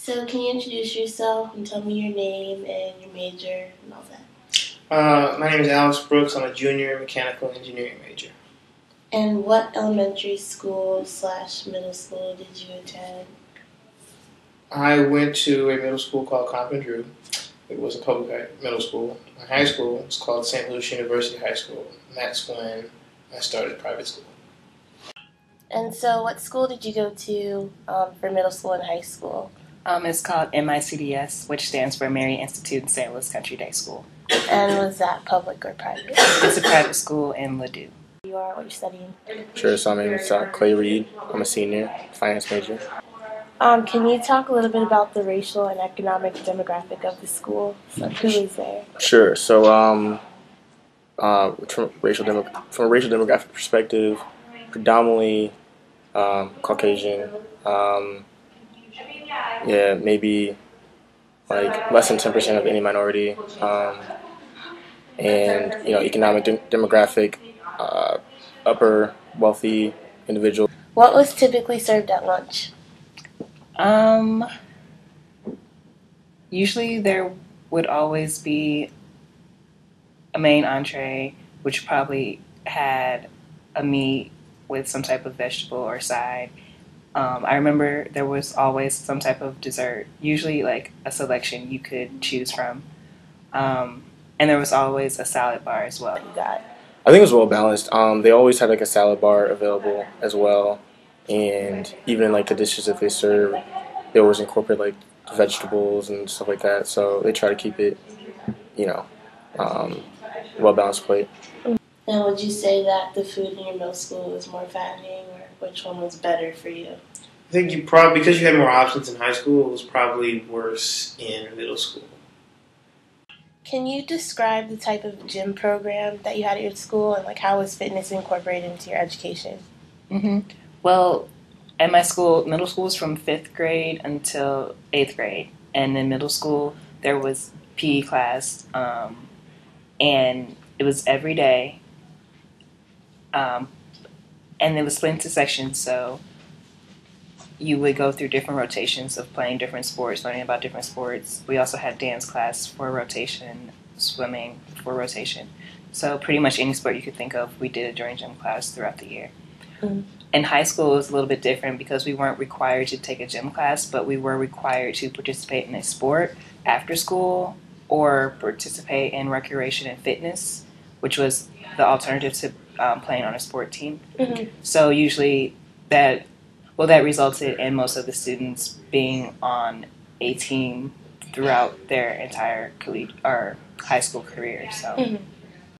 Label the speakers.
Speaker 1: So can you introduce yourself and tell me your name and your major and all that?
Speaker 2: My name is Alex Brooks. I'm a junior mechanical engineering major.
Speaker 1: And what elementary school / middle school did you attend?
Speaker 2: I went to a middle school called Compton Drew. It was a public middle school. My high school was called St. Louis University High School, and that's when I started private school.
Speaker 1: And so what school did you go to for middle school and high school?
Speaker 3: It's called MICDS, which stands for Mary Institute in St. Louis Country Day School.
Speaker 1: And was that public or private?
Speaker 3: It's a private school in Ladue.
Speaker 1: You are, what you're studying?
Speaker 4: Sure, so my name is Clay Reed. I'm a senior, finance major.
Speaker 1: Can you talk a little bit about the racial and economic demographic of the school? So who is there?
Speaker 4: Sure, so from a racial demographic perspective, predominantly Caucasian. Maybe like less than 10% of any minority. And economic demographic, upper wealthy individual.
Speaker 1: What was typically served at lunch?
Speaker 3: Usually there would always be a main entree, which probably had a meat with some type of vegetable or side. I remember there was always some type of dessert, usually like a selection you could choose from. And there was always a salad bar as well.
Speaker 1: You got?
Speaker 4: I think it was well balanced. They always had like a salad bar available as well, and even in like the dishes that they serve, they always incorporate like vegetables and stuff like that. So they try to keep it, well balanced plate.
Speaker 1: Now, would you say that the food in your middle school was more fattening, or which one was better for you?
Speaker 2: I think you probably, because you had more options in high school, it was probably worse in middle school.
Speaker 1: Can you describe the type of gym program that you had at your school, and like how was fitness incorporated into your education?
Speaker 3: Well, at my school, middle school was from 5th grade until 8th grade. And in middle school, there was PE class, and it was every day. And it was split into sections, so you would go through different rotations of playing different sports, learning about different sports. We also had dance class for rotation, swimming for rotation. So pretty much any sport you could think of, we did it during gym class throughout the year. In high school, it was a little bit different because we weren't required to take a gym class, but we were required to participate in a sport after school or participate in recreation and fitness, which was the alternative to playing on a sport team. So usually that resulted in most of the students being on a team throughout their entire high school career. So.